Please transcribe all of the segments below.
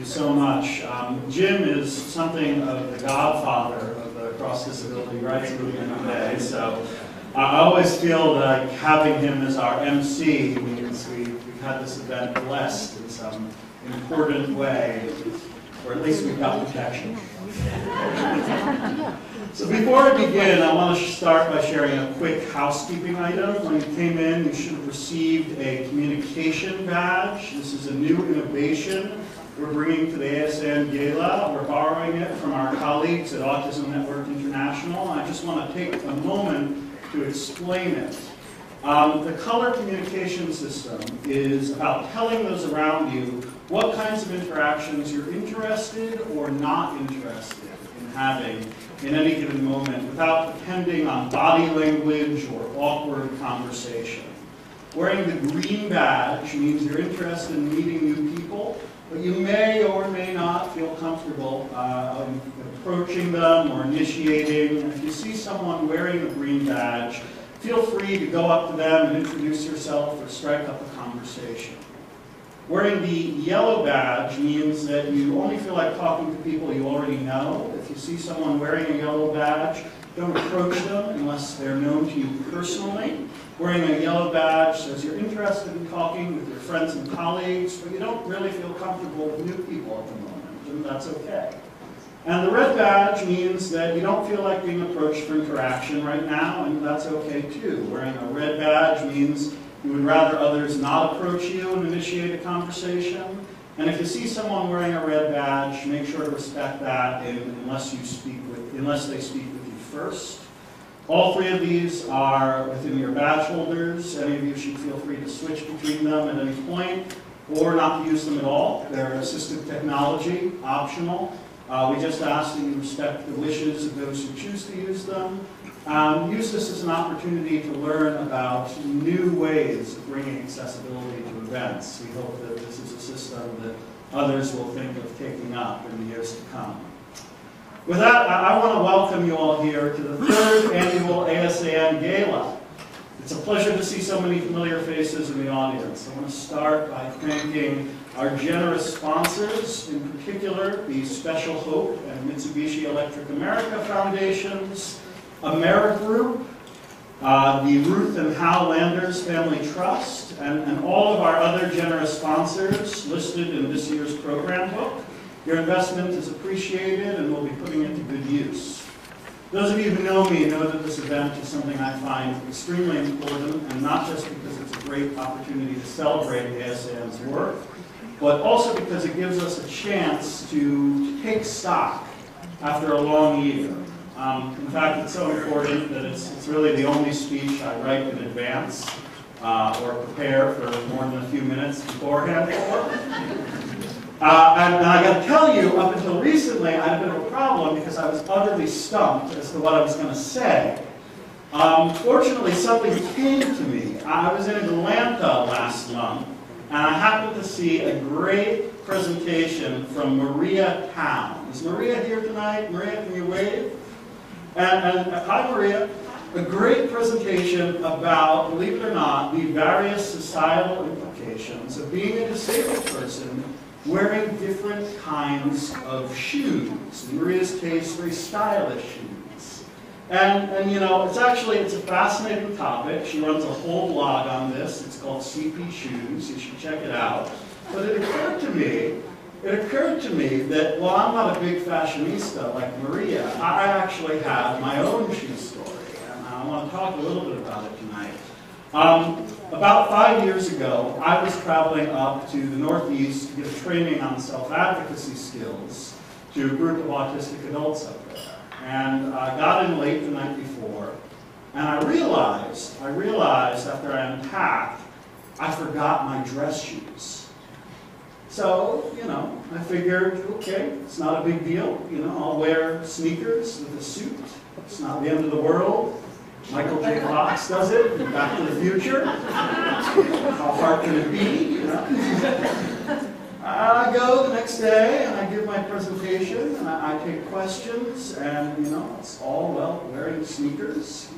you so much. Jim is something of the godfather of the cross disability rights movement today, so I always feel like having him as our MC means we've had this event blessed in some important way, or at least we've got protection. So before I begin, I want to start by sharing a quick housekeeping item. When you came in, you should have received a communication badge. This is a new innovation we're bringing to the ASAN Gala. We're borrowing it from our colleagues at Autism Network International, and I just want to take a moment to explain it. The color communication system is about telling those around you what kinds of interactions you're interested or not interested in having in any given moment without depending on body language or awkward conversation. Wearing the green badge means you're interested in meeting new people, but you may or may not feel comfortable approaching them or initiating. And if you see someone wearing the green badge, feel free to go up to them and introduce yourself or strike up a conversation. Wearing the yellow badge means that you only feel like talking to people you already know. If you see someone wearing a yellow badge, don't approach them unless they're known to you personally. Wearing a yellow badge says you're interested in talking with your friends and colleagues, but you don't really feel comfortable with new people at the moment, and that's okay. And the red badge means that you don't feel like being approached for interaction right now, and that's okay too. Wearing a red badge means you would rather others not approach you and initiate a conversation. And if you see someone wearing a red badge, make sure to respect that unless they speak with you first. All three of these are within your badge holders. Any of you should feel free to switch between them at any point or not to use them at all. They're assistive technology, optional. We just ask that you respect the wishes of those who choose to use them. Use this as an opportunity to learn about new ways of bringing accessibility to events. We hope that this is a system that others will think of taking up in the years to come. With that, I want to welcome you all here to the third annual ASAN Gala. It's a pleasure to see so many familiar faces in the audience. I want to start by thanking our generous sponsors, in particular the Special Hope and Mitsubishi Electric America Foundations, AmeriGroup, the Ruth and Hal Landers Family Trust, and all of our other generous sponsors listed in this year's program book. Your investment is appreciated and we'll be putting it to good use. Those of you who know me know that this event is something I find extremely important, and not just because it's a great opportunity to celebrate ASAN's work, but also because it gives us a chance to take stock after a long year. In fact, it's so important that it's really the only speech I write in advance or prepare for more than a few minutes beforehand for. And I got to tell you, up until recently, I had a bit of a problem because I was utterly stumped as to what I was going to say. Fortunately, something came to me. I was in Atlanta last month, and I happened to see a great presentation from Maria Town. Is Maria here tonight? Maria, can you wave? And hi, Maria. A great presentation about, believe it or not, the various societal implications of being a disabled person wearing different kinds of shoes. In Maria's case, very stylish shoes. And you know, it's a fascinating topic. She runs a whole blog on this. It's called CP Shoes. You should check it out. But it occurred to me that while I'm not a big fashionista like Maria, I actually have my own shoe story. And I want to talk a little bit about it tonight. About 5 years ago, I was traveling up to the Northeast to give a training on self-advocacy skills to a group of autistic adults up there. And I got in late the night before, and I realized after I unpacked, I forgot my dress shoes. So, you know, I figured, okay, it's not a big deal. You know, I'll wear sneakers with a suit. It's not the end of the world. Michael J. Fox does it in Back to the Future. How hard can it be? You know? I go the next day and I give my presentation and I take questions, and you know, it's all well wearing sneakers.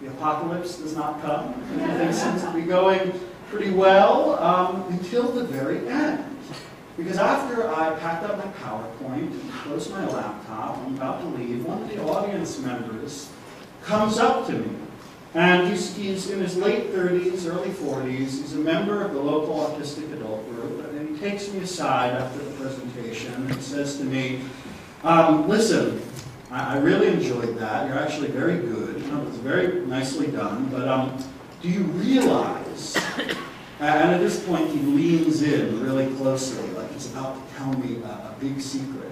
The apocalypse does not come. Everything seems to be going pretty well until the very end. Because after I packed up my PowerPoint and closed my laptop, I'm about to leave, one of the audience members comes up to me. And he's in his late 30s, early 40s. He's a member of the local autistic adult group. And he takes me aside after the presentation and says to me, listen, I really enjoyed that. You're actually very good. It was very nicely done. But do you realize, and at this point he leans in really closely, like he's about to tell me a big secret.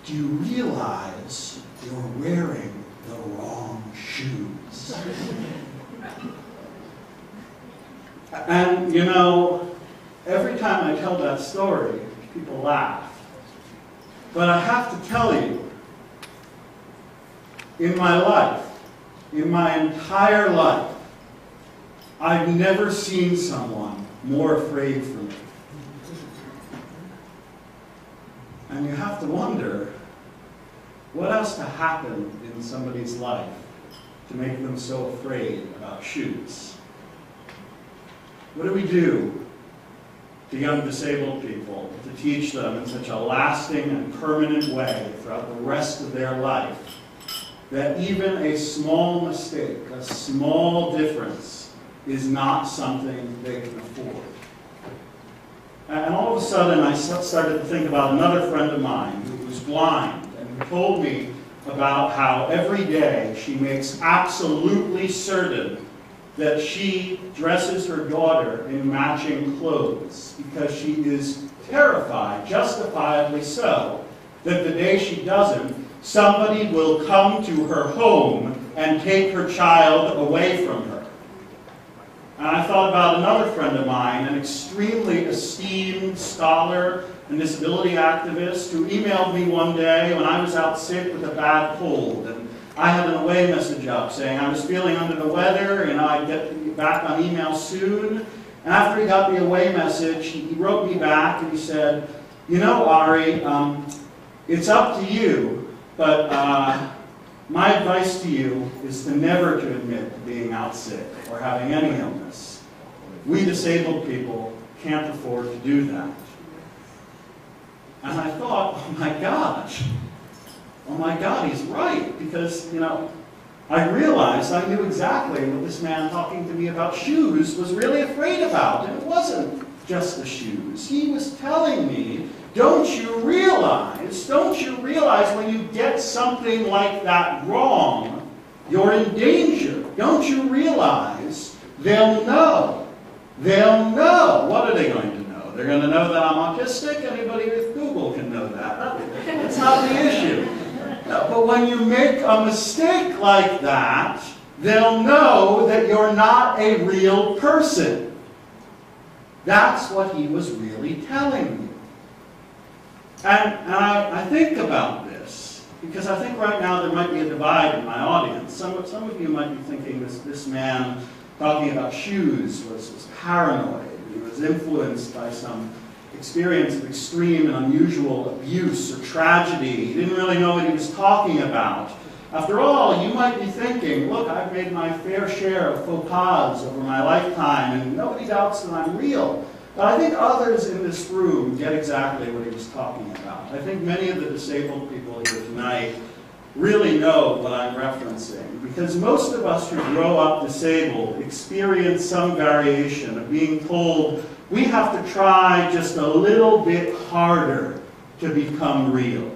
Do you realize you're wearing the wrong shoes? And you know, every time I tell that story, people laugh. But I have to tell you, in my life, in my entire life, I've never seen someone more afraid for me. And you have to wonder, what has to happen in somebody's life to make them so afraid about shoes? What do we do to young disabled people to teach them in such a lasting and permanent way throughout the rest of their life that even a small mistake, a small difference, is not something they can afford? And all of a sudden I started to think about another friend of mine who was blind, and who told me about how every day she makes absolutely certain that she dresses her daughter in matching clothes because she is terrified, justifiably so, that the day she doesn't, somebody will come to her home and take her child away from her. And I thought about another friend of mine, an extremely esteemed scholar and disability activist, who emailed me one day when I was out sick with a bad cold. And I had an away message up saying I was feeling under the weather, and I'd get back on email soon. And after he got the away message, he wrote me back and he said, you know, Ari, it's up to you, but my advice to you is to never to admit to being out sick or having any illness. We disabled people can't afford to do that. And I thought, oh my God, he's right. Because, you know, I realized I knew exactly what this man talking to me about shoes was really afraid about. And it wasn't just the shoes. He was telling me, don't you realize when you get something like that wrong, you're in danger. Don't you realize they'll know? They'll know. What are they going to know? They're going to know that I'm autistic? Anybody with Google can know that. That's not the issue. But when you make a mistake like that, they'll know that you're not a real person. That's what he was really telling me. And I think about this, because I think right now there might be a divide in my audience. Some of you might be thinking this man talking about shoes was paranoid. He was influenced by some experience of extreme and unusual abuse or tragedy. He didn't really know what he was talking about. After all, you might be thinking, look, I've made my fair share of faux pas over my lifetime, and nobody doubts that I'm real. But I think others in this room get exactly what he was talking about. I think many of the disabled people here tonight really know what I'm referencing, because most of us who grow up disabled experience some variation of being told we have to try just a little bit harder to become real.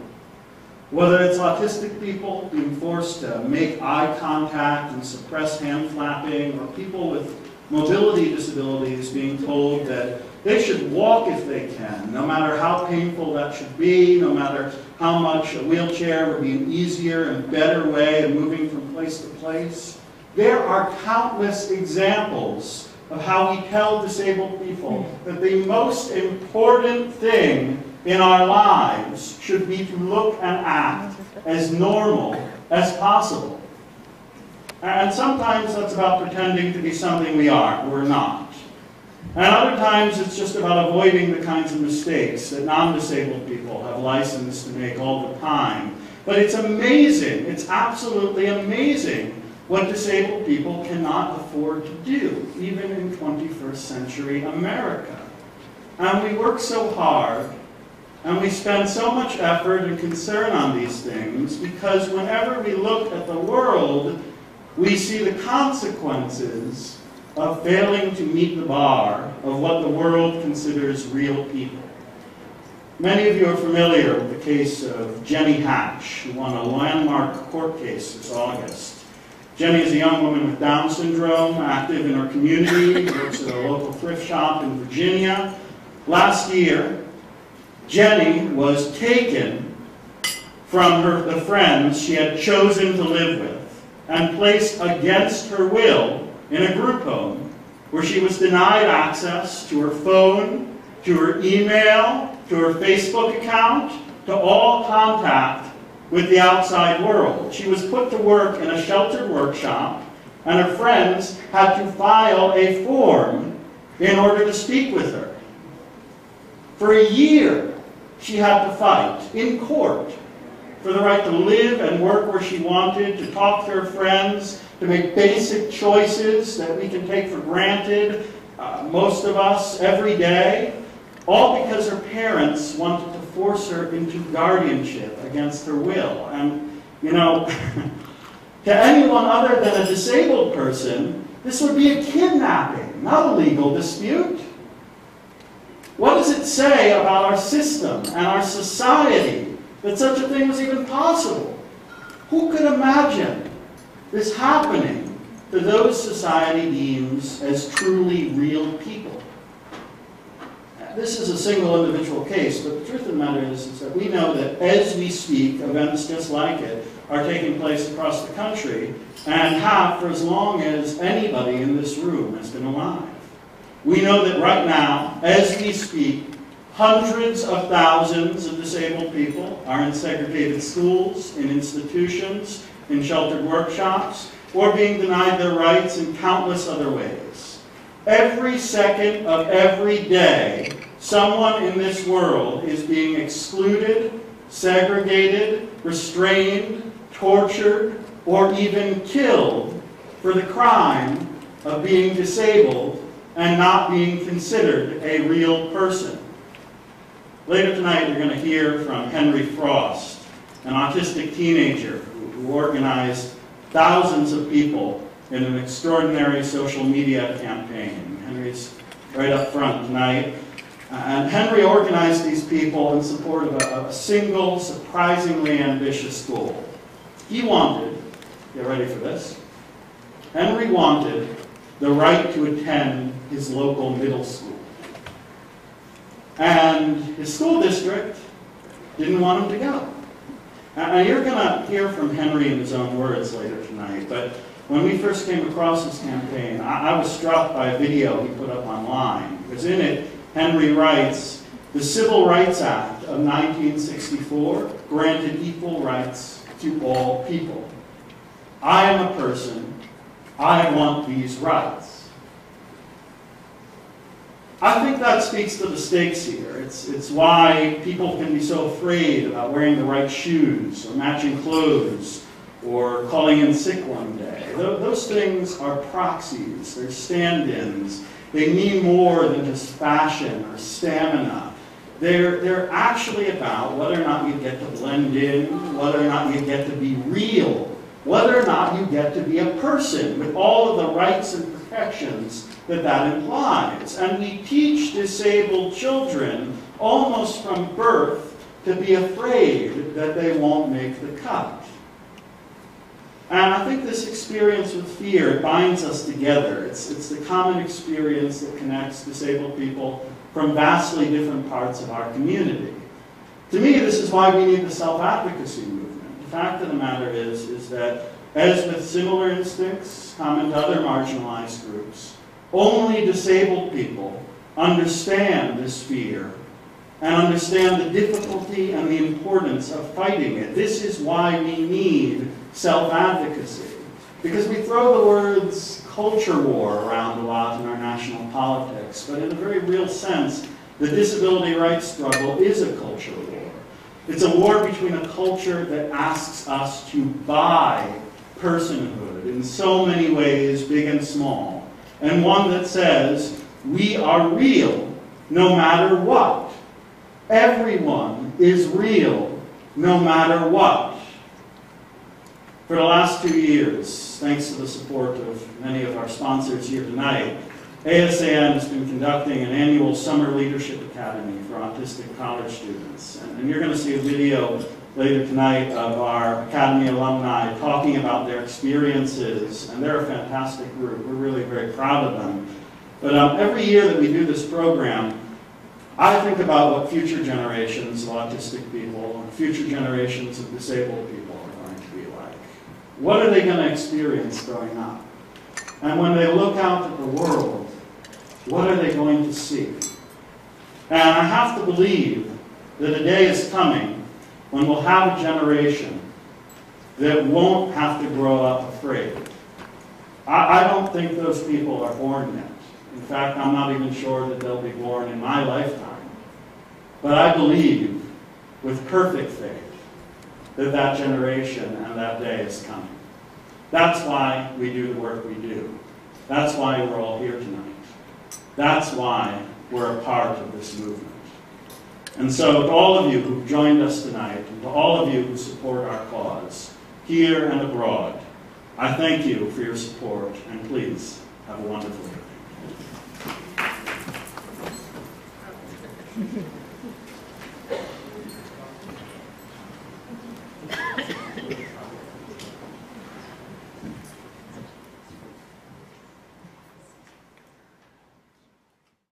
Whether it's autistic people being forced to make eye contact and suppress hand flapping, or people with mobility disabilities being told that they should walk if they can, no matter how painful that should be, no matter how much a wheelchair would be an easier and better way of moving from place to place. There are countless examples of how we tell disabled people that the most important thing in our lives should be to look and act as normal as possible. And sometimes that's about pretending to be something we're not. And other times it's just about avoiding the kinds of mistakes that non-disabled people have license to make all the time. But it's amazing, it's absolutely amazing what disabled people cannot afford to do, even in 21st century America. And we work so hard, and we spend so much effort and concern on these things because whenever we look at the world, we see the consequences of failing to meet the bar of what the world considers real people. Many of you are familiar with the case of Jenny Hatch, who won a landmark court case this August. Jenny is a young woman with Down syndrome, active in her community, works at a local thrift shop in Virginia. Last year, Jenny was taken from the friends she had chosen to live with and placed against her will in a group home where she was denied access to her phone, to her email, to her Facebook account, to all contact with the outside world. She was put to work in a sheltered workshop, and her friends had to file a form in order to speak with her. For a year, she had to fight in court for the right to live and work where she wanted, to talk to her friends, to make basic choices that we can take for granted, most of us, every day, all because her parents wanted to force her into guardianship against her will. And, you know, to anyone other than a disabled person, this would be a kidnapping, not a legal dispute. What does it say about our system and our society that such a thing was even possible? Who could imagine this happening to those society deems as truly real people? This is a single individual case, but the truth of the matter is that we know that as we speak, events just like it are taking place across the country and have for as long as anybody in this room has been alive. We know that right now, as we speak, hundreds of thousands of disabled people are in segregated schools, in institutions, in sheltered workshops, or being denied their rights in countless other ways. Every second of every day, someone in this world is being excluded, segregated, restrained, tortured, or even killed for the crime of being disabled and not being considered a real person. Later tonight, you're going to hear from Henry Frost, an autistic teenager who organized thousands of people in an extraordinary social media campaign. Henry's right up front tonight. And Henry organized these people in support of a single, surprisingly ambitious goal. He wanted, get ready for this, Henry wanted the right to attend his local middle school. And his school district didn't want him to go. Now you're going to hear from Henry in his own words later tonight, but when we first came across this campaign, I was struck by a video he put up online, because in it, Henry writes, "The Civil Rights Act of 1964 granted equal rights to all people. I am a person. I want these rights." I think that speaks to the stakes here. It's why people can be so afraid about wearing the right shoes, or matching clothes, or calling in sick one day. Those things are proxies. They're stand-ins. They mean more than just fashion or stamina. They're actually about whether or not you get to blend in, whether or not you get to be real, whether or not you get to be a person with all of the rights and protections that implies. And we teach disabled children almost from birth to be afraid that they won't make the cut. And I think this experience with fear binds us together. It's the common experience that connects disabled people from vastly different parts of our community. To me, this is why we need the self-advocacy movement. The fact of the matter is that, as with similar instincts common to other marginalized groups, only disabled people understand this fear and understand the difficulty and the importance of fighting it. This is why we need self-advocacy. Because we throw the words culture war around a lot in our national politics, but in a very real sense, the disability rights struggle is a culture war. It's a war between a culture that asks us to buy personhood in so many ways, big and small, and one that says, we are real no matter what. Everyone is real, no matter what. For the last 2 years, thanks to the support of many of our sponsors here tonight, ASAN has been conducting an annual Summer Leadership Academy for autistic college students. And you're going to see a video later tonight of our Academy alumni talking about their experiences, and they're a fantastic group. We're really very proud of them. But every year that we do this program, I think about what future generations of autistic people and future generations of disabled people are going to be like. What are they going to experience growing up? And when they look out at the world, what are they going to see? And I have to believe that a day is coming when we'll have a generation that won't have to grow up afraid. I don't think those people are born yet. In fact, I'm not even sure that they'll be born in my lifetime. But I believe, with perfect faith, that that generation and that day is coming. That's why we do the work we do. That's why we're all here tonight. That's why we're a part of this movement. And so to all of you who've joined us tonight, and to all of you who support our cause, here and abroad, I thank you for your support, and please have a wonderful evening.